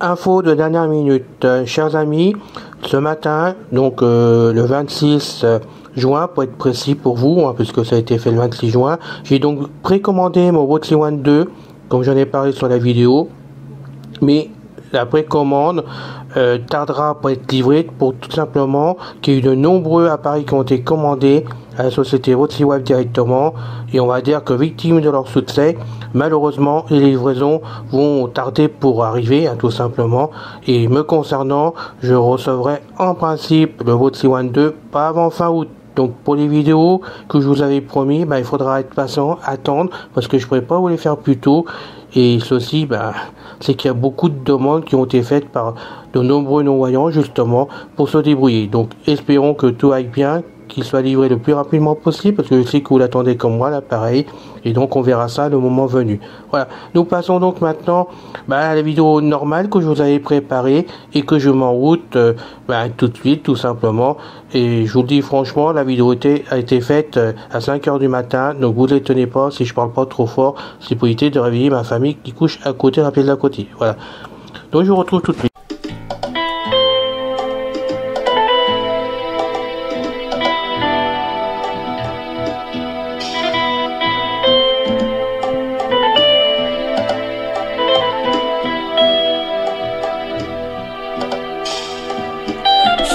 Info de dernière minute, chers amis, ce matin, donc le 26 juin pour être précis pour vous, puisque ça a été fait le 26 juin, j'ai donc précommandé mon Rotary One 2, comme j'en ai parlé sur la vidéo, mais la précommande tardera pour être livrée pour tout simplement qu'il y a eu de nombreux appareils qui ont été commandés à la société Rotary One directement, et on va dire que victimes de leur succès, malheureusement les livraisons vont tarder pour arriver, tout simplement. Et me concernant, je recevrai en principe le Rotary One 2 pas avant fin août. Donc pour les vidéos que je vous avais promis, il faudra être patient, attendre, parce que je ne pourrais pas vous les faire plus tôt. Et ceci, c'est qu'il y a beaucoup de demandes qui ont été faites par de nombreux non-voyants justement pour se débrouiller. Donc espérons que tout aille bien, qu'il soit livré le plus rapidement possible, parce que je sais que vous l'attendez comme moi l'appareil, et donc on verra ça le moment venu. Voilà, nous passons donc maintenant à la vidéo normale que je vous avais préparée et que je m'en route tout de suite, tout simplement. Et je vous le dis franchement, la vidéo a été faite à 5 h du matin, donc vous étonnez pas si je parle pas trop fort, c'est pour éviter de réveiller ma famille qui couche à côté, la pièce d'à côté. Voilà, donc je vous retrouve tout de suite.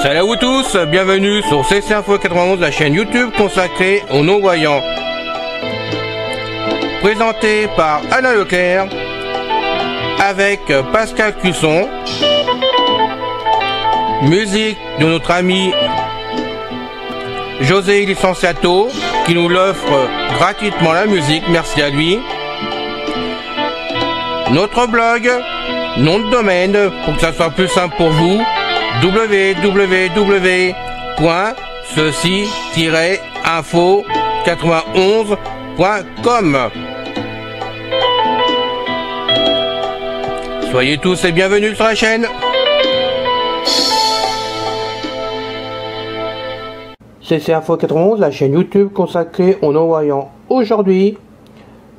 Salut à vous tous, bienvenue sur CC Info 91, la chaîne YouTube consacrée aux non-voyants. Présenté par Alain Leclerc, avec Pascal Cusson. Musique de notre ami José Licenciato, qui nous l'offre gratuitement la musique, merci à lui. Notre blog, nom de domaine, pour que ça soit plus simple pour vous, www.ceci-info91.com. Soyez tous et bienvenus sur la chaîne. CC Info 91, la chaîne YouTube consacrée aux non-voyants. Aujourd'hui,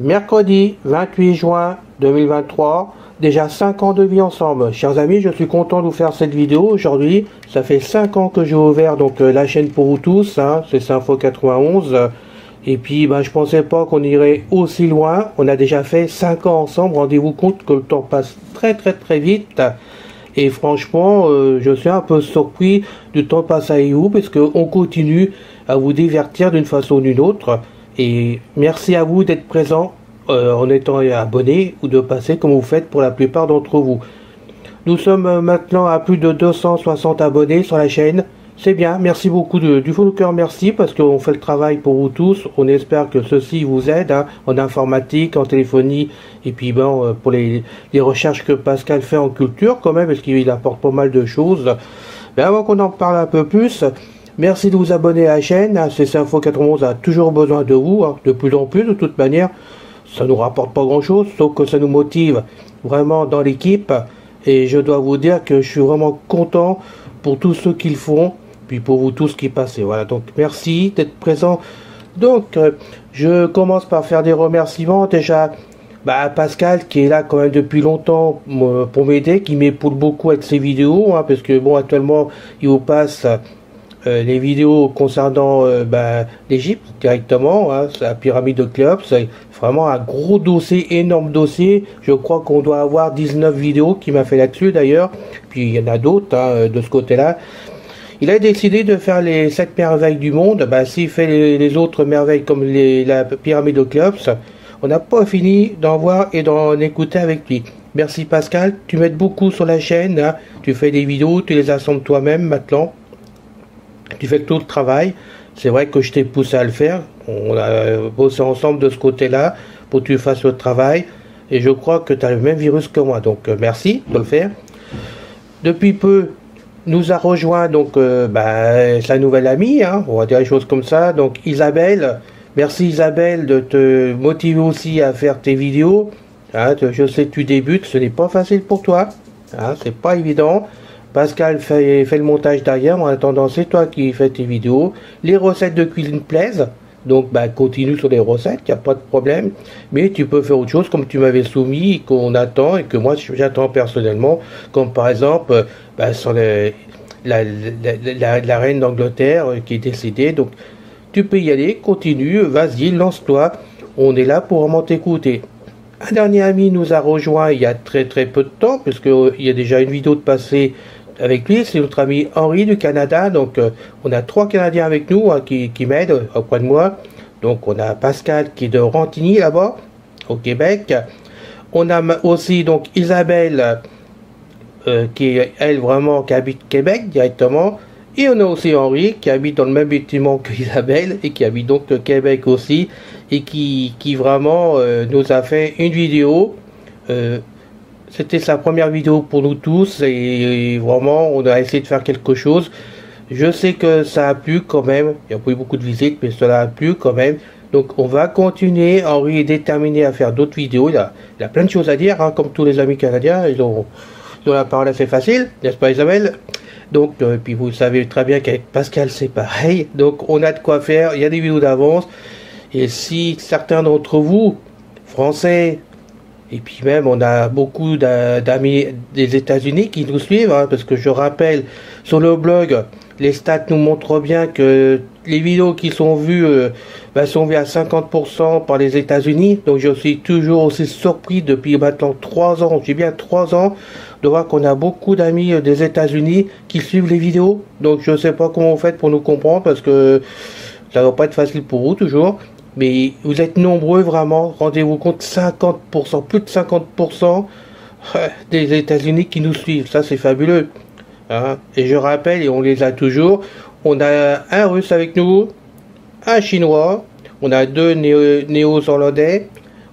mercredi 28 juin 2023, déjà 5 ans de vie ensemble. Chers amis, je suis content de vous faire cette vidéo aujourd'hui. Ça fait 5 ans que j'ai ouvert donc la chaîne pour vous tous, c'est Info 91. Et puis je pensais pas qu'on irait aussi loin. On a déjà fait 5 ans ensemble. Rendez-vous compte que le temps passe très vite. Et franchement, je suis un peu surpris du temps passé avec vous, parce qu'on continue à vous divertir d'une façon ou d'une autre. Et merci à vous d'être présents en étant abonné, ou de passer comme vous faites pour la plupart d'entre vous. Nous sommes maintenant à plus de 260 abonnés sur la chaîne. C'est bien, merci beaucoup du fond du cœur, merci, parce qu'on fait le travail pour vous tous. On espère que ceci vous aide en informatique, en téléphonie, et puis pour les recherches que Pascal fait en culture quand même, parce qu'il apporte pas mal de choses. Mais avant qu'on en parle un peu plus, merci de vous abonner à la chaîne. CC Info 91 a toujours besoin de vous, de plus en plus de toute manière. Ça nous rapporte pas grand chose, sauf que ça nous motive vraiment dans l'équipe. Et je dois vous dire que je suis vraiment content pour tous ceux qui le font, puis pour vous tous qui passez. Voilà, donc merci d'être présents. Donc je commence par faire des remerciements déjà à Pascal, qui est là quand même depuis longtemps pour m'aider, qui m'épaule beaucoup avec ses vidéos, parce que actuellement il vous passe les vidéos concernant l'Égypte directement, la pyramide de Khéops. C'est vraiment un gros dossier, énorme dossier. Je crois qu'on doit avoir 19 vidéos qu'il m'a fait là-dessus d'ailleurs. Puis il y en a d'autres de ce côté-là. Il a décidé de faire les 7 merveilles du monde. S'il fait les autres merveilles comme la pyramide de Khéops, on n'a pas fini d'en voir et d'en écouter avec lui. Merci Pascal, tu m'aides beaucoup sur la chaîne. Tu fais des vidéos, tu les assembles toi-même maintenant. Tu fais tout le travail. C'est vrai que je t'ai poussé à le faire. On a bossé ensemble de ce côté-là pour que tu fasses le travail. Et je crois que tu as le même virus que moi. Donc merci de le faire. Depuis peu, nous a rejoint sa nouvelle amie. On va dire les choses comme ça. Donc Isabelle. Merci Isabelle de te motiver aussi à faire tes vidéos. Je sais que tu débutes. Ce n'est pas facile pour toi. C'est pas évident. Pascal fait le montage derrière. En attendant, c'est toi qui fais tes vidéos. Les recettes de cuisine plaisent. Donc bah, continue sur les recettes, il n'y a pas de problème. Mais tu peux faire autre chose comme tu m'avais soumis, qu'on attend et que moi j'attends personnellement. Comme par exemple bah, sur la reine d'Angleterre qui est décédée. Donc tu peux y aller, continue, vas-y, lance-toi. On est là pour vraiment t'écouter. Un dernier ami nous a rejoint il y a très peu de temps, puisqu'il y a déjà une vidéo de passé avec lui, c'est notre ami Henri du Canada. Donc on a 3 Canadiens avec nous hein, qui m'aident auprès de moi. Donc on a Pascal qui est de Rantigny là-bas, au Québec. On a aussi donc Isabelle qui est elle vraiment qui habite Québec directement. Et on a aussi Henri qui habite dans le même bâtiment que Isabelle et qui habite donc Québec aussi et qui vraiment nous a fait une vidéo. C'était sa première vidéo pour nous tous et vraiment on a essayé de faire quelque chose. Je sais que ça a plu quand même, il n'y a pas eu beaucoup de visites mais cela a plu quand même. Donc on va continuer, Henri est déterminé à faire d'autres vidéos, il a plein de choses à dire hein, comme tous les amis canadiens, ils ont la parole assez facile, n'est-ce pas Isabelle? Donc, puis vous savez très bien qu'avec Pascal c'est pareil, donc on a de quoi faire, il y a des vidéos d'avance, et si certains d'entre vous, français, et puis même on a beaucoup d'amis des États-Unis qui nous suivent, hein, parce que je rappelle, sur le blog, les stats nous montrent bien que les vidéos qui sont vues sont vues à 50% par les États-Unis, donc je suis toujours aussi surpris depuis maintenant 3 ans, j'ai bien 3 ans, de voir qu'on a beaucoup d'amis des États-Unis qui suivent les vidéos. Donc je ne sais pas comment vous faites pour nous comprendre parce que ça va pas être facile pour vous toujours. Mais vous êtes nombreux vraiment, rendez-vous compte, 50%, plus de 50% des États-Unis qui nous suivent. Ça c'est fabuleux. Hein. Et je rappelle, et on les a toujours, on a un Russe avec nous, un Chinois, on a 2 Néo-Zélandais,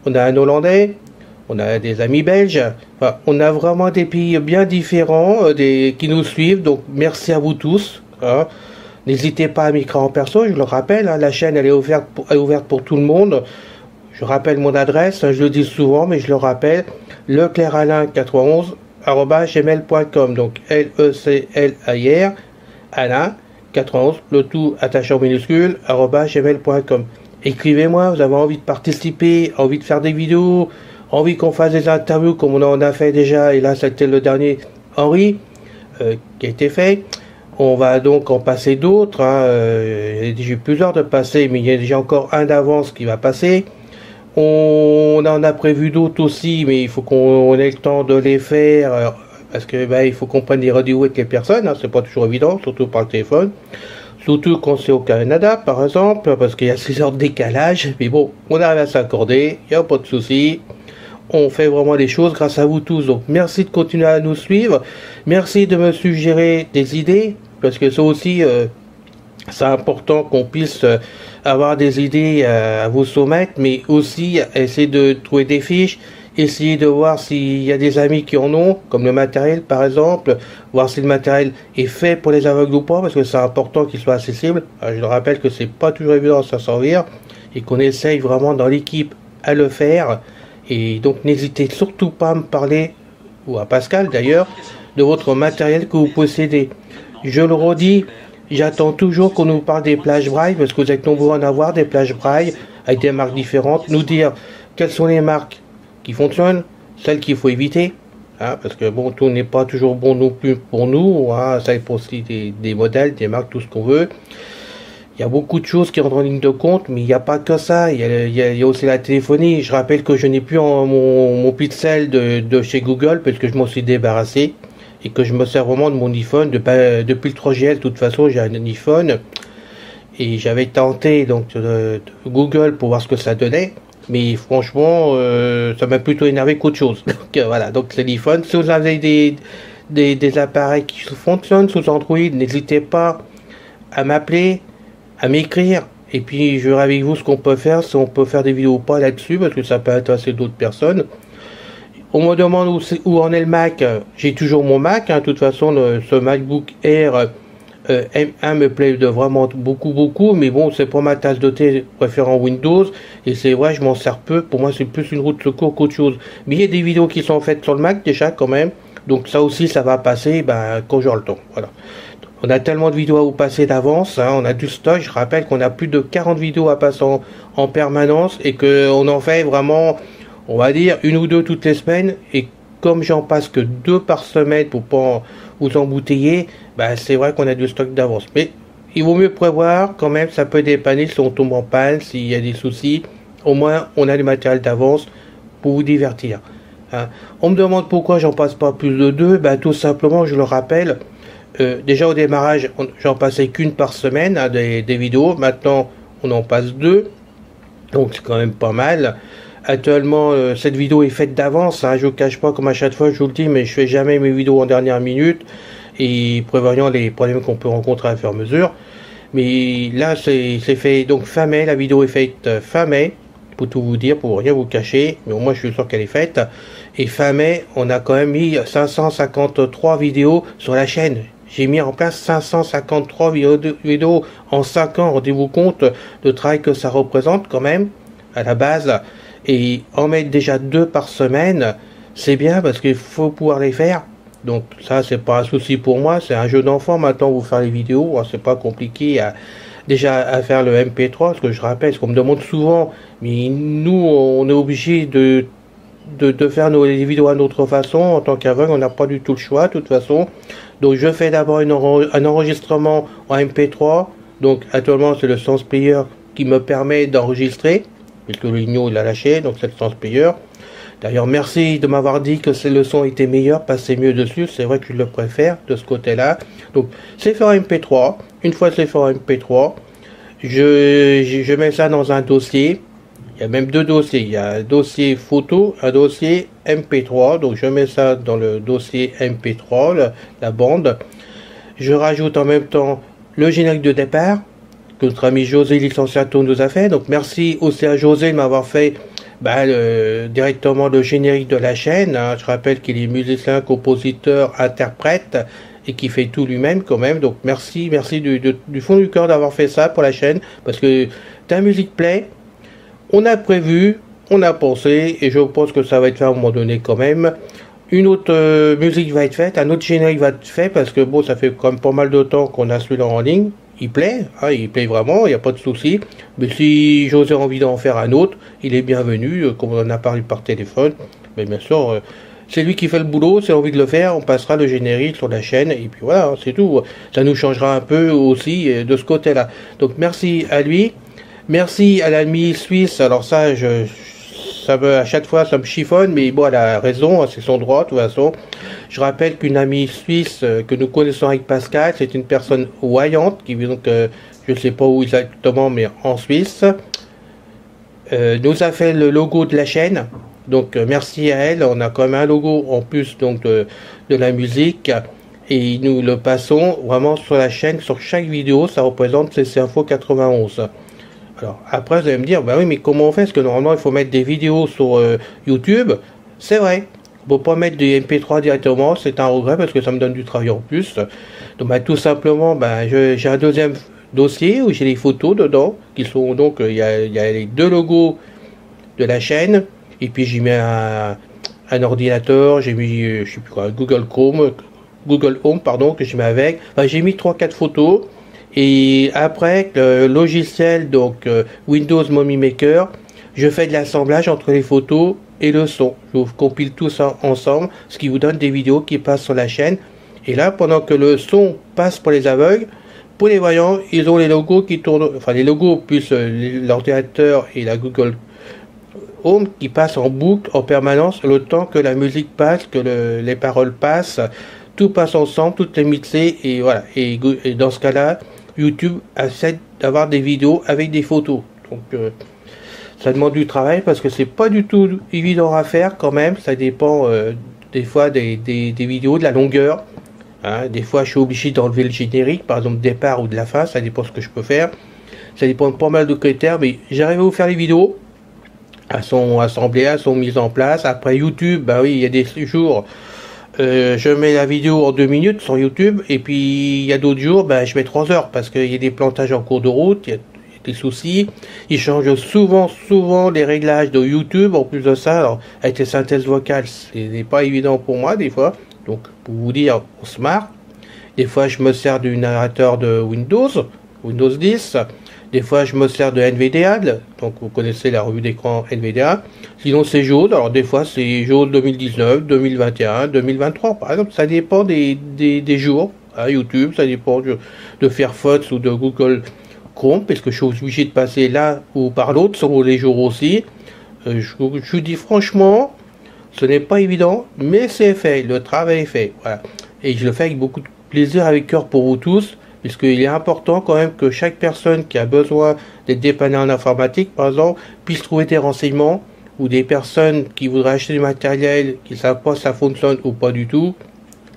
on a un Hollandais, on a des amis belges, enfin, on a vraiment des pays bien différents qui nous suivent, donc merci à vous tous. Hein. N'hésitez pas à m'écrire en perso, je le rappelle, hein, la chaîne elle est ouverte pour tout le monde. Je rappelle mon adresse, hein, je le dis souvent, mais je le rappelle, lecleralain91@gmail.com, donc LECLAIR, Alain 91, le tout attaché en minuscule, @gmail.com. Écrivez-moi, vous avez envie de participer, envie de faire des vidéos, envie qu'on fasse des interviews comme on en a fait déjà, et là c'était le dernier Henri qui a été fait. On va donc en passer d'autres, hein. J'ai plusieurs de passer, mais il y a déjà encore un d'avance qui va passer. On en a prévu d'autres aussi, mais il faut qu'on ait le temps de les faire, parce que il faut qu'on prenne des rendez-vous avec les personnes, hein. C'est pas toujours évident, surtout par le téléphone. Surtout quand c'est au Canada, par exemple, parce qu'il y a 6 heures de décalage, mais bon, on arrive à s'accorder, il n'y a pas de souci. On fait vraiment les choses grâce à vous tous. Donc merci de continuer à nous suivre. Merci de me suggérer des idées. Parce que ça aussi, c'est important qu'on puisse avoir des idées à vous soumettre. Mais aussi essayer de trouver des fiches. Essayer de voir s'il y a des amis qui en ont. Comme le matériel par exemple. Voir si le matériel est fait pour les aveugles ou pas. Parce que c'est important qu'il soit accessible. Alors, je le rappelle que c'est pas toujours évident de s'en servir. Et qu'on essaye vraiment dans l'équipe à le faire. Et donc n'hésitez surtout pas à me parler, ou à Pascal d'ailleurs, de votre matériel que vous possédez. Je le redis, j'attends toujours qu'on nous parle des plages braille, parce que vous êtes nombreux à en avoir des plages braille, avec des marques différentes, nous dire quelles sont les marques qui fonctionnent, celles qu'il faut éviter, hein, parce que bon, tout n'est pas toujours bon non plus pour nous, hein, ça il faut aussi des modèles, des marques, tout ce qu'on veut. Il y a beaucoup de choses qui rentrent en ligne de compte, mais il n'y a pas que ça. Il y a aussi la téléphonie. Je rappelle que je n'ai plus mon pixel de chez Google parce que je m'en suis débarrassé et que je me sers vraiment de mon iPhone. Depuis le 3GL, de toute façon, j'ai un iPhone et j'avais tenté donc de Google pour voir ce que ça donnait. Mais franchement, ça m'a plutôt énervé qu'autre chose. Donc voilà, donc c'est l'iPhone. Si vous avez des appareils qui fonctionnent sous Android, n'hésitez pas à m'appeler, à m'écrire, et puis je verrai avec vous ce qu'on peut faire, si on peut faire des vidéos ou pas là-dessus, parce que ça peut intéresser d'autres personnes. On me demande où en est le Mac. J'ai toujours mon Mac, hein. De toute façon ce MacBook Air M1 me plaît de vraiment beaucoup, mais bon, c'est pas ma tasse de thé, préférant Windows, et c'est vrai, je m'en sers peu, pour moi c'est plus une route de secours qu'autre chose. Mais il y a des vidéos qui sont faites sur le Mac déjà quand même, donc ça aussi ça va passer quand j'aurai le temps, voilà. on a tellement de vidéos à vous passer d'avance, hein, on a du stock. Je rappelle qu'on a plus de 40 vidéos à passer en permanence et qu'on en fait vraiment, on va dire, une ou deux toutes les semaines. Et comme j'en passe que 2 par semaine pour pas vous embouteiller, bah, c'est vrai qu'on a du stock d'avance. Mais il vaut mieux prévoir quand même, ça peut dépanner si on tombe en panne, s'il y a des soucis. Au moins, on a du matériel d'avance pour vous divertir. Hein. On me demande pourquoi j'en passe pas plus de 2. Bah, tout simplement, je le rappelle, déjà au démarrage, j'en passais qu'une par semaine, hein, des vidéos. Maintenant, on en passe 2. Donc, c'est quand même pas mal. Actuellement, cette vidéo est faite d'avance. Hein, je ne vous cache pas, comme à chaque fois, je vous le dis, mais je fais jamais mes vidéos en dernière minute. Et prévoyant les problèmes qu'on peut rencontrer à faire mesure. Mais là, c'est fait donc fin mai. La vidéo est faite fin mai. Pour tout vous dire, pour rien vous cacher, mais au moins je suis sûr qu'elle est faite. Et fin mai, on a quand même mis 553 vidéos sur la chaîne. J'ai mis en place 553 vidéos en 5 ans. Rendez-vous compte le travail que ça représente quand même, à la base. Et en mettre déjà 2 par semaine, c'est bien parce qu'il faut pouvoir les faire. Donc ça, c'est pas un souci pour moi. C'est un jeu d'enfant maintenant, vous faire les vidéos. C'est pas compliqué déjà à faire le MP3, parce que je rappelle, ce qu'on me demande souvent, mais nous, on est obligé de faire les vidéos à notre façon. En tant qu'aveugle, on n'a pas du tout le choix, de toute façon. Donc, je fais d'abord un enregistrement en MP3. Donc, actuellement, c'est le Sense Player qui me permet d'enregistrer, puisque l'Igno, il a lâché, donc c'est le Sense Player. D'ailleurs, merci de m'avoir dit que le son était meilleur, passez mieux dessus. C'est vrai que je le préfère de ce côté-là. Donc, c'est fait en MP3. Une fois c'est fait en MP3, je mets ça dans un dossier. Il y a même 2 dossiers. Il y a un dossier photo, un dossier MP3. Donc, je mets ça dans le dossier MP3, la bande. Je rajoute en même temps le générique de départ que notre ami José Licenciato nous a fait. Donc, merci aussi à José de m'avoir fait directement le générique de la chaîne. Hein. Je rappelle qu'il est musicien, compositeur, interprète et qui fait tout lui-même quand même. Donc merci du fond du cœur d'avoir fait ça pour la chaîne, parce que ta musique play, on a prévu, on a pensé, et je pense que ça va être fait à un moment donné quand même. Une autre musique va être faite, un autre générique va être fait, parce que bon, ça fait quand même pas mal de temps qu'on a celui-là en ligne. Il plaît, hein, il plaît vraiment, il n'y a pas de souci. Mais si José a envie d'en faire un autre, il est bienvenu, comme on en a parlé par téléphone. Mais bien sûr, c'est lui qui fait le boulot, c'est envie de le faire, on passera le générique sur la chaîne, et puis voilà, hein, c'est tout. Ça nous changera un peu aussi de ce côté-là. Donc merci à lui, merci à l'ami suisse. Alors ça, à chaque fois, ça me chiffonne, mais bon, elle a raison, c'est son droit, de toute façon. Je rappelle qu'une amie suisse que nous connaissons avec Pascal, c'est une personne voyante, qui vit donc, je ne sais pas où exactement, mais en Suisse, nous a fait le logo de la chaîne. Donc, merci à elle. On a quand même un logo en plus donc de la musique. Et nous le passons vraiment sur la chaîne, sur chaque vidéo, ça représente CC Info 91. Alors, après, vous allez me dire, bah oui, mais comment on fait? Parce que normalement, il faut mettre des vidéos sur YouTube. C'est vrai. On ne peut pas mettre des MP3 directement. C'est un regret parce que ça me donne du travail en plus. Donc, bah, tout simplement, bah, j'ai un deuxième dossier où j'ai les photos dedans. Qui sont donc, il y a les 2 logos de la chaîne. Et puis, j'y mets un ordinateur. J'ai mis, je sais plus quoi, Google Home, pardon, que je mets avec. Enfin, j'ai mis 3-4 photos. Et après, le logiciel, donc Windows Movie Maker, je fais de l'assemblage entre les photos et le son. Je vous compile tout ça ensemble, ce qui vous donne des vidéos qui passent sur la chaîne. Et là, pendant que le son passe pour les aveugles, pour les voyants, ils ont les logos qui tournent, enfin les logos plus l'ordinateur et la Google Home qui passent en boucle en permanence le temps que la musique passe, que les paroles passent. Tout passe ensemble, tout est mixé et voilà. Et dans ce cas-là, YouTube essaie d'avoir des vidéos avec des photos. Donc ça demande du travail parce que c'est pas du tout évident à faire quand même. Ça dépend des fois des vidéos, de la longueur. Hein. Des fois je suis obligé d'enlever le générique, par exemple départ ou de la fin, ça dépend ce que je peux faire. Ça dépend de pas mal de critères, mais j'arrive à vous faire les vidéos. Elles sont assemblées, elles sont mises en place. Après YouTube, bah oui, il y a des jours. Je mets la vidéo en 2 minutes sur YouTube et puis il y a d'autres jours je mets 3 heures parce qu'il y a des plantages en cours de route, il y a des soucis, ils changent souvent les réglages de YouTube. En plus de ça, alors, avec les synthèses vocales, c'est pas évident pour moi des fois, donc pour vous dire, on se marre. Des fois, je me sers du narrateur de Windows 10. Des fois, je me sers de NVDA, donc vous connaissez la revue d'écran NVDA. Sinon, c'est Jaune. Alors, des fois, c'est Jaune 2019, 2021, 2023, par exemple. Ça dépend des jours à YouTube. Ça dépend de Firefox ou de Google Chrome, parce que je suis obligé de passer là ou par l'autre, selon les jours aussi. Je vous dis franchement, ce n'est pas évident, mais c'est fait. Le travail est fait. Voilà. Et je le fais avec beaucoup de plaisir, avec cœur pour vous tous, puisqu'il est important quand même que chaque personne qui a besoin d'être dépannée en informatique, par exemple, puisse trouver des renseignements, ou des personnes qui voudraient acheter du matériel, qui ne savent pas si ça fonctionne ou pas du tout.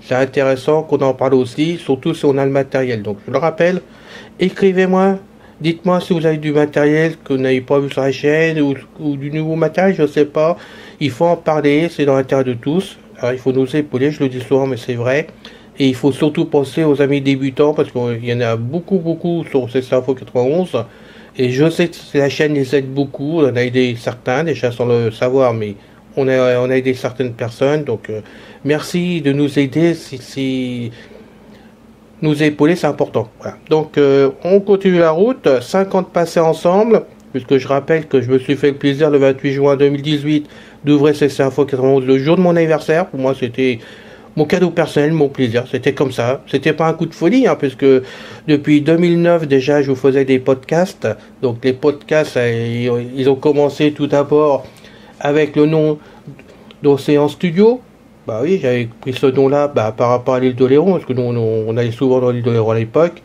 C'est intéressant qu'on en parle aussi, surtout si on a le matériel. Donc je le rappelle, écrivez-moi, dites-moi si vous avez du matériel que vous n'avez pas vu sur la chaîne, ou du nouveau matériel, je ne sais pas. Il faut en parler, c'est dans l'intérêt de tous. Alors, il faut nous épauler, je le dis souvent, mais c'est vrai. Et il faut surtout penser aux amis débutants, parce qu'il y en a beaucoup sur CC Info 91. Et je sais que la chaîne les aide beaucoup. On a aidé certains, déjà sans le savoir, mais on a aidé certaines personnes. Donc, merci de nous aider. Nous épauler, c'est important. Voilà. Donc, on continue la route. 50 passés ensemble, puisque je rappelle que je me suis fait le plaisir le 28 juin 2018 d'ouvrir CC Info 91 le jour de mon anniversaire. Pour moi, c'était mon cadeau personnel, mon plaisir, c'était comme ça. C'était pas un coup de folie, hein, puisque depuis 2009 déjà, je vous faisais des podcasts. Donc les podcasts, ils ont commencé tout d'abord avec le nom d'Océan Studio. Bah oui, j'avais pris ce nom-là par rapport à l'île d'Oléron, parce que nous, on allait souvent dans l'île d'Oléron à l'époque.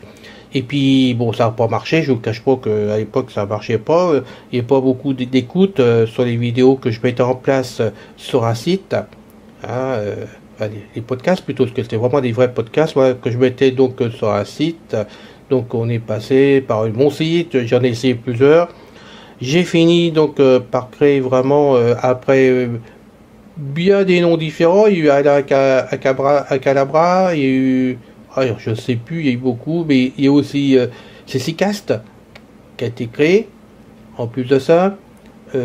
Et puis, bon, ça n'a pas marché, je vous cache pas qu'à l'époque, ça marchait pas. Il n'y a pas beaucoup d'écoute sur les vidéos que je mettais en place sur un site. Hein, les podcasts plutôt, parce que c'était vraiment des vrais podcasts que je mettais donc sur un site. Donc on est passé par mon site, j'en ai essayé plusieurs. J'ai fini donc par créer vraiment après bien des noms différents. Il y a eu Acalabra, il y a eu, je sais plus, il y a eu beaucoup, mais il y a aussi Cécicast qui a été créé. En plus de ça, puis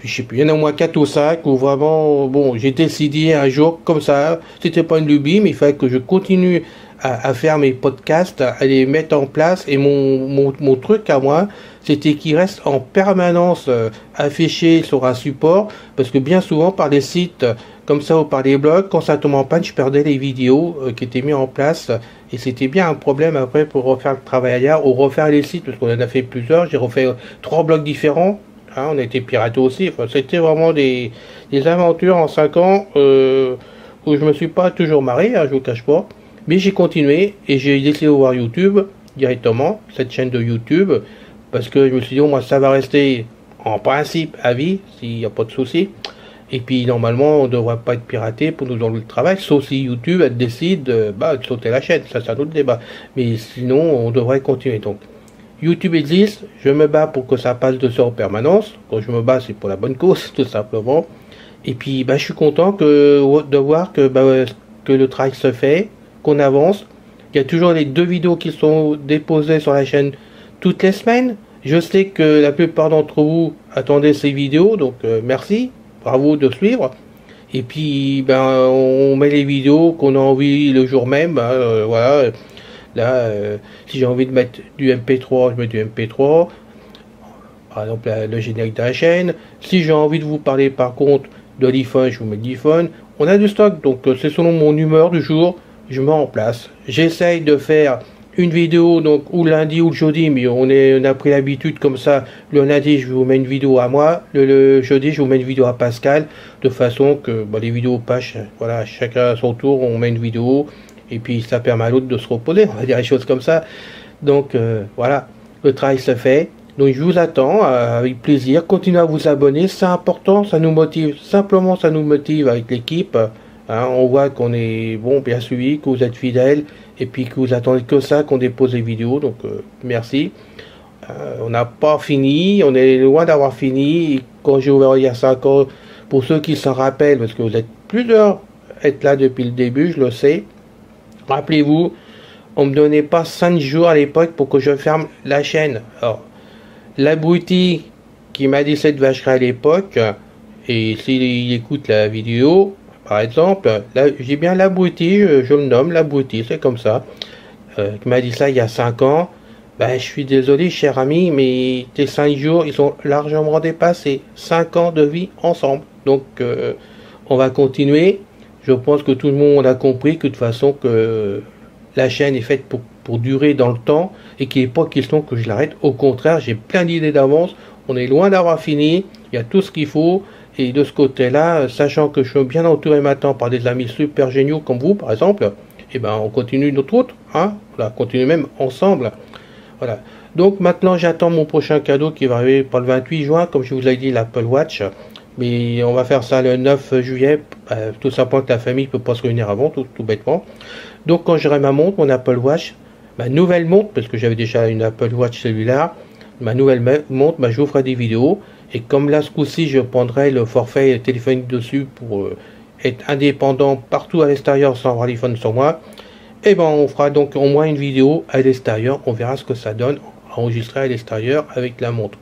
je sais plus, il y en a au moins 4 ou 5 où vraiment, bon, j'ai décidé un jour comme ça, c'était pas une lubie, mais il fallait que je continue à faire mes podcasts, à les mettre en place, et mon truc à moi, c'était qu'ils restent en permanence affichés sur un support, parce que bien souvent par les sites comme ça ou par les blogs, quand ça tombe en panne, je perdais les vidéos qui étaient mises en place, et c'était bien un problème après pour refaire le travail ailleurs, ou refaire les sites, parce qu'on en a fait plusieurs, j'ai refait 3 blogs différents. Hein, on a été piraté aussi. Enfin, c'était vraiment des aventures en 5 ans où je me suis pas toujours marré, hein, je vous cache pas. Mais j'ai continué et j'ai décidé de voir YouTube directement, cette chaîne de YouTube, parce que je me suis dit, moi, ça va rester en principe à vie, s'il n'y a pas de souci. Et puis, normalement, on ne devrait pas être piraté pour nous enlever le travail, sauf si YouTube elle décide de sauter la chaîne. Ça, c'est un autre débat. Mais sinon, on devrait continuer. Donc, YouTube existe, je me bats pour que ça passe dessus en permanence. Quand je me bats, c'est pour la bonne cause, tout simplement. Et puis, je suis content de voir que le travail se fait, qu'on avance. Il y a toujours les 2 vidéos qui sont déposées sur la chaîne toutes les semaines. Je sais que la plupart d'entre vous attendez ces vidéos, donc merci, bravo de suivre. Et puis, on met les vidéos qu'on a envie le jour même, voilà. Là, si j'ai envie de mettre du MP3, je mets du MP3. Par exemple, le générique de la chaîne. Si j'ai envie de vous parler par contre de l'iPhone, je vous mets de l'iPhone. On a du stock, donc c'est selon mon humeur du jour, je mets en place. J'essaye de faire une vidéo donc ou lundi ou le jeudi, mais on a pris l'habitude comme ça. Le lundi, je vous mets une vidéo à moi. Le jeudi, je vous mets une vidéo à Pascal, de façon que les vidéos passent. Voilà, chacun à son tour, on met une vidéo. Et puis ça permet à l'autre de se reposer, on va dire les choses comme ça. Donc voilà, le travail se fait. Donc je vous attends avec plaisir. Continuez à vous abonner, c'est important, ça nous motive. Simplement, ça nous motive avec l'équipe. Hein, on voit qu'on est bien suivi, que vous êtes fidèles, et puis que vous attendez que ça, qu'on dépose les vidéos. Donc merci. On n'a pas fini, on est loin d'avoir fini. Et quand j'ai ouvert il y a 5 ans, pour ceux qui s'en rappellent, parce que vous êtes plusieurs être là depuis le début, je le sais. Rappelez-vous, on me donnait pas 5 jours à l'époque pour que je ferme la chaîne. Alors, l'abruti qui m'a dit cette vacherie à l'époque, et s'il écoute la vidéo, par exemple, là, j'ai bien l'abruti, je le nomme l'abruti, c'est comme ça, qui m'a dit ça il y a 5 ans. Ben, je suis désolé, cher ami, mais tes 5 jours, ils ont largement dépassé 5 ans de vie ensemble. Donc, on va continuer. Je pense que tout le monde a compris que de toute façon, que la chaîne est faite pour durer dans le temps et qu'il n'est pas question que je l'arrête. Au contraire, j'ai plein d'idées d'avance. On est loin d'avoir fini. Il y a tout ce qu'il faut. Et de ce côté-là, sachant que je suis bien entouré maintenant par des amis super géniaux comme vous, par exemple, et ben, on continue notre route. Hein, voilà, on continue même ensemble. Voilà. Donc maintenant j'attends mon prochain cadeau qui va arriver pour le 28 juin, comme je vous l'ai dit, l'Apple Watch. Mais on va faire ça le 9 juillet, tout simplement que la famille ne peut pas se réunir avant, tout bêtement. Donc quand j'aurai ma montre, mon Apple Watch, ma nouvelle montre, parce que j'avais déjà une Apple Watch cellulaire, ma nouvelle montre, je vous ferai des vidéos. Et comme là ce coup-ci, je prendrai le forfait téléphonique dessus pour être indépendant partout à l'extérieur sans avoir l'iPhone sur moi. Et ben on fera donc au moins une vidéo à l'extérieur, on verra ce que ça donne enregistrer à l'extérieur avec la montre.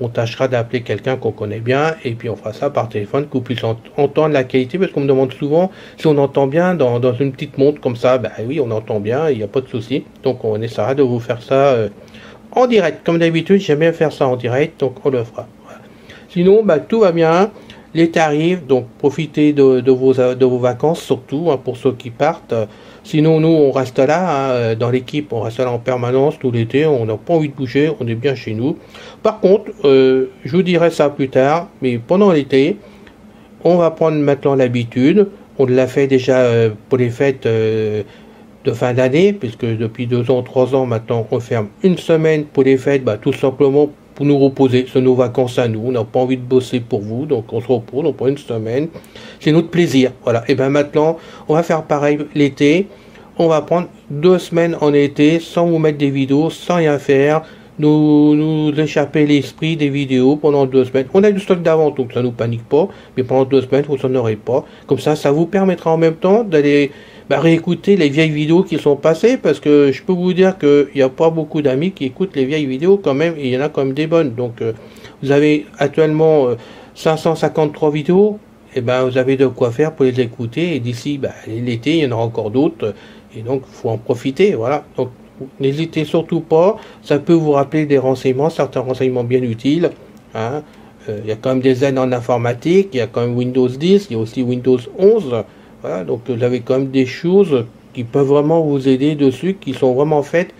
On tâchera d'appeler quelqu'un qu'on connaît bien et puis on fera ça par téléphone, qu'on puisse entendre la qualité, parce qu'on me demande souvent si on entend bien dans une petite montre comme ça. Ben oui, on entend bien, il n'y a pas de souci. Donc on essaiera de vous faire ça en direct. Comme d'habitude, j'aime bien faire ça en direct, donc on le fera. Voilà. Sinon, tout va bien. L'été arrive, donc profitez de vos vacances surtout, hein, pour ceux qui partent. Sinon, nous, on reste là, hein, dans l'équipe, on reste là en permanence tout l'été, on n'a pas envie de bouger, on est bien chez nous. Par contre, je vous dirai ça plus tard, mais pendant l'été, on va prendre maintenant l'habitude, on l'a fait déjà pour les fêtes de fin d'année, puisque depuis 2 ans, 3 ans maintenant, on ferme une semaine pour les fêtes, tout simplement pour nous reposer, c'est nos vacances à nous, on n'a pas envie de bosser pour vous, donc on se repose, on prend une semaine, c'est notre plaisir, voilà. Et maintenant, on va faire pareil l'été, on va prendre 2 semaines en été, sans vous mettre des vidéos, sans rien faire, nous échapper l'esprit des vidéos pendant 2 semaines. On a du stock d'avant, donc ça nous panique pas, mais pendant 2 semaines, vous n'en aurez pas. Comme ça vous permettra en même temps d'aller réécouter les vieilles vidéos qui sont passées, parce que je peux vous dire qu'il n'y a pas beaucoup d'amis qui écoutent les vieilles vidéos quand même, et il y en a quand même des bonnes. Donc vous avez actuellement 553 vidéos, et vous avez de quoi faire pour les écouter, et d'ici l'été, il y en aura encore d'autres, et donc il faut en profiter, voilà. Donc n'hésitez surtout pas, ça peut vous rappeler des renseignements, certains renseignements bien utiles, hein. Il y a quand même des aides en informatique, il y a quand même Windows 10, il y a aussi Windows 11, voilà, donc vous avez quand même des choses qui peuvent vraiment vous aider dessus, qui sont vraiment faites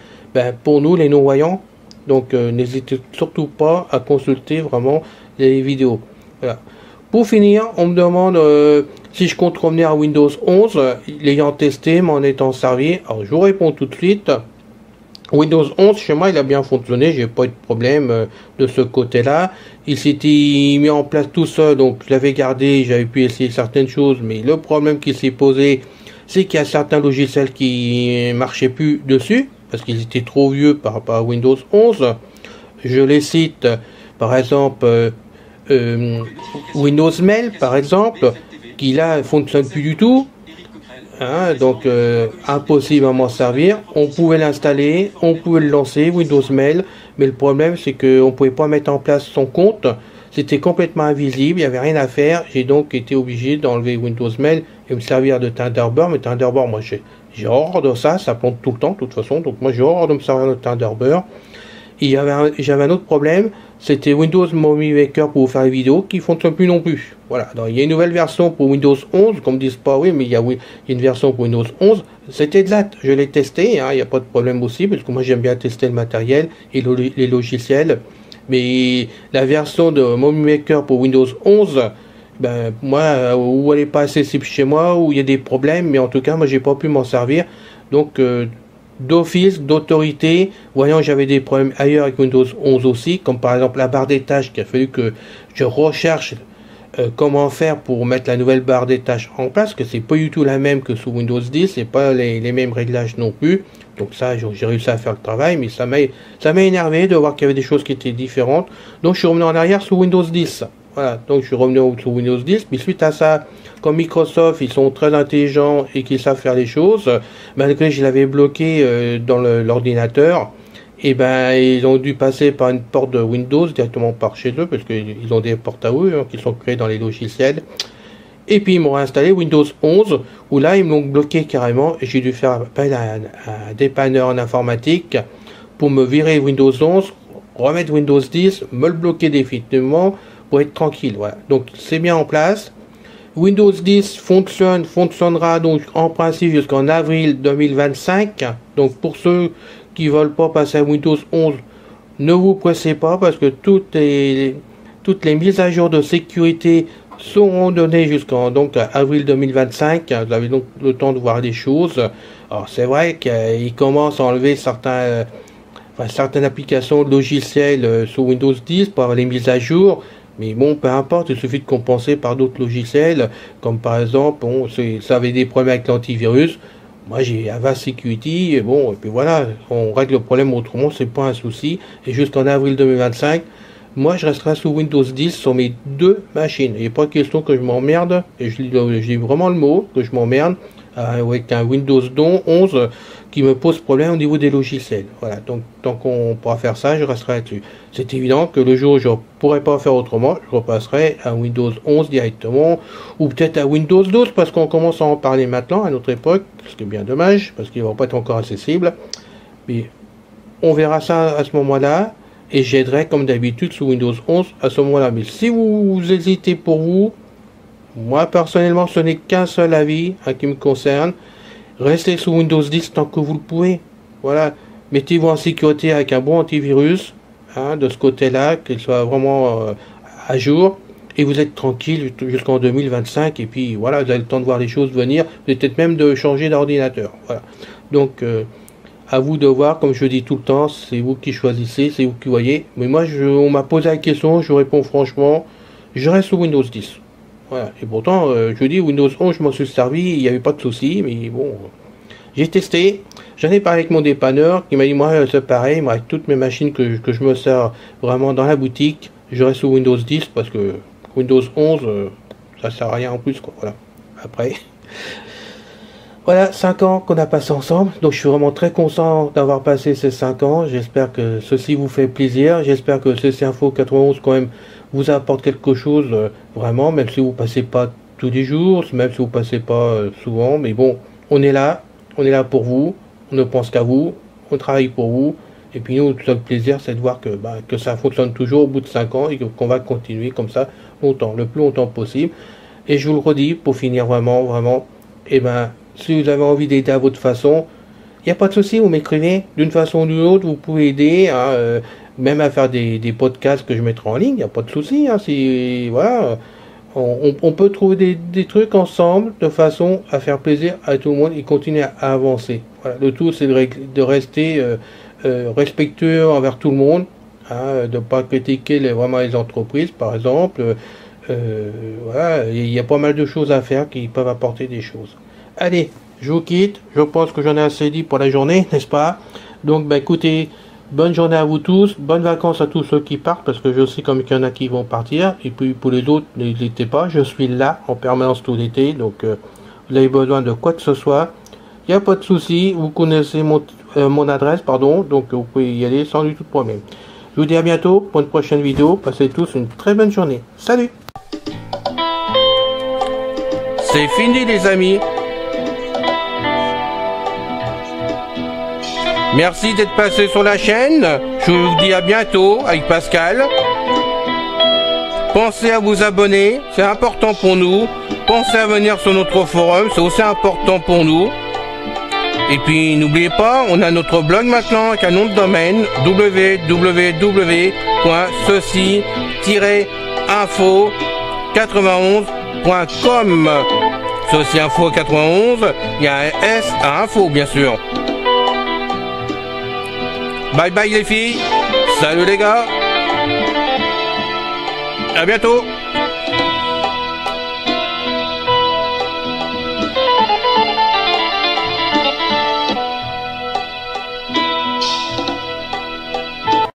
pour nous les non-voyants. Donc n'hésitez surtout pas à consulter vraiment les vidéos. Voilà. Pour finir, on me demande si je compte revenir à Windows 11, l'ayant testé, m'en étant servi. Alors je vous réponds tout de suite. Windows 11, chez moi, il a bien fonctionné, j'ai pas eu de problème de ce côté-là. Il s'était mis en place tout seul, donc je l'avais gardé, j'avais pu essayer certaines choses, mais le problème qui s'est posé, c'est qu'il y a certains logiciels qui marchaient plus dessus, parce qu'ils étaient trop vieux par rapport à Windows 11. Je les cite, par exemple, Windows Mail, par exemple, qui là fonctionne plus du tout. Hein, donc impossible à m'en servir. On pouvait l'installer, on pouvait le lancer, Windows Mail, mais le problème c'est qu'on ne pouvait pas mettre en place son compte, c'était complètement invisible, il n'y avait rien à faire. J'ai donc été obligé d'enlever Windows Mail et me servir de Thunderbird, mais Thunderbird, moi j'ai horreur de ça, ça plante tout le temps de toute façon, donc moi j'ai horreur de me servir de Thunderbird. J'avais un autre problème, c'était Windows Movie Maker pour vous faire les vidéos qui ne fonctionne plus non plus. Voilà, donc, il y a une nouvelle version pour Windows 11, comme disent pas, oui, mais il y a une version pour Windows 11. C'était de là, je l'ai testé, hein, il n'y a pas de problème aussi, parce que moi j'aime bien tester le matériel et les logiciels. Mais la version de Movie Maker pour Windows 11, moi, ou elle n'est pas accessible chez moi, ou il y a des problèmes, mais en tout cas, moi j'ai pas pu m'en servir. Donc, d'office, d'autorité, voyant que j'avais des problèmes ailleurs avec Windows 11 aussi, comme par exemple la barre des tâches, qu'il a fallu que je recherche comment faire pour mettre la nouvelle barre des tâches en place, que c'est pas du tout la même que sous Windows 10, c'est pas les mêmes réglages non plus. Donc ça, j'ai réussi à faire le travail, mais ça m'a énervé de voir qu'il y avait des choses qui étaient différentes. Donc je suis revenu en arrière sous Windows 10. Voilà, donc je suis revenu sous Windows 10, mais suite à ça, comme Microsoft, ils sont très intelligents et qu'ils savent faire les choses, malgré que je l'avais bloqué dans l'ordinateur, et ils ont dû passer par une porte de Windows directement par chez eux, parce qu'ils ont des portes à eux, hein, qui sont créées dans les logiciels. Et puis ils m'ont réinstallé Windows 11, où là ils m'ont bloqué carrément, et j'ai dû faire appel à un dépanneur en informatique pour me virer Windows 11, remettre Windows 10, me le bloquer définitivement pour être tranquille. Voilà. Donc c'est bien en place. Windows 10 fonctionnera donc en principe jusqu'en avril 2025. Donc pour ceux qui veulent pas passer à Windows 11, ne vous pressez pas parce que toutes les mises à jour de sécurité seront données jusqu'en donc avril 2025. Vous avez donc le temps de voir les choses. Alors c'est vrai qu'il commence à enlever certaines applications logicielles sur Windows 10 pour avoir les mises à jour. Mais bon, peu importe, il suffit de compenser par d'autres logiciels, comme par exemple, ça avait des problèmes avec l'antivirus. Moi, j'ai Avast Security, et bon, et puis voilà, on règle le problème autrement, c'est pas un souci. Et jusqu'en avril 2025, moi, je resterai sous Windows 10 sur mes deux machines. Il n'est pas question que je m'emmerde, et je dis vraiment le mot, que je m'emmerde, avec un Windows 11 qui me pose problème au niveau des logiciels. Voilà, donc tant qu'on pourra faire ça, je resterai là-dessus. C'est évident que le jour où je ne pourrai pas faire autrement, je repasserai à Windows 11 directement, ou peut-être à Windows 12, parce qu'on commence à en parler maintenant, à notre époque, ce qui est bien dommage, parce qu'il ne va pas être encore accessible. Mais on verra ça à ce moment-là, et j'aiderai comme d'habitude sous Windows 11 à ce moment-là. Mais si vous hésitez pour vous, moi personnellement, ce n'est qu'un seul avis qui me concerne. Restez sous Windows 10 tant que vous le pouvez. Voilà. Mettez-vous en sécurité avec un bon antivirus, de ce côté-là, qu'il soit vraiment à jour. Et vous êtes tranquille jusqu'en 2025. Et puis voilà, vous avez le temps de voir les choses venir. Peut-être même de changer d'ordinateur. Voilà. Donc, à vous de voir, comme je dis tout le temps, c'est vous qui choisissez, c'est vous qui voyez. Mais moi, on m'a posé la question, je réponds franchement, je reste sous Windows 10. Voilà. Et pourtant, je dis Windows 11, je m'en suis servi, il n'y avait pas de souci, mais bon, j'ai testé, j'en ai parlé avec mon dépanneur, qui m'a dit, moi, c'est pareil, moi, avec toutes mes machines que je me sers vraiment dans la boutique, je reste sous Windows 10, parce que Windows 11, ça sert à rien en plus, quoi, voilà. Après, voilà, 5 ans qu'on a passé ensemble, donc je suis vraiment très content d'avoir passé ces 5 ans, j'espère que ceci vous fait plaisir, j'espère que CC Info 91, quand même, vous apporte quelque chose, vraiment, même si vous passez pas tous les jours, même si vous passez pas souvent, mais bon, on est là pour vous, on ne pense qu'à vous, on travaille pour vous, et puis nous, le plaisir, c'est de voir que ça fonctionne toujours au bout de 5 ans, et qu'on va continuer comme ça longtemps, le plus longtemps possible. Et je vous le redis, pour finir vraiment, et si vous avez envie d'aider à votre façon, il n'y a pas de souci, vous m'écrivez, d'une façon ou d'une autre, vous pouvez aider, même à faire des podcasts que je mettrai en ligne, il n'y a pas de souci, voilà, on peut trouver des trucs ensemble de façon à faire plaisir à tout le monde et continuer à avancer. Voilà, le tout c'est de rester respectueux envers tout le monde, de ne pas critiquer vraiment les entreprises par exemple. Voilà, il y a pas mal de choses à faire qui peuvent apporter des choses. Allez, je vous quitte, je pense que j'en ai assez dit pour la journée, n'est-ce pas? Donc écoutez, bonne journée à vous tous, bonnes vacances à tous ceux qui partent, parce que je sais comme qu'il y en a qui vont partir, et puis pour les autres, n'hésitez pas, je suis là en permanence tout l'été, donc vous avez besoin de quoi que ce soit, il n'y a pas de souci, vous connaissez mon adresse, donc vous pouvez y aller sans du tout de problème. Je vous dis à bientôt pour une prochaine vidéo, passez tous une très bonne journée, salut! C'est fini les amis! Merci d'être passé sur la chaîne. Je vous dis à bientôt avec Pascal. Pensez à vous abonner, c'est important pour nous. Pensez à venir sur notre forum, c'est aussi important pour nous. Et puis n'oubliez pas, on a notre blog maintenant avec un nom de domaine www.ceci-info91.com. Ceci Info 91, il y a un S à info bien sûr. Bye bye les filles, salut les gars, à bientôt.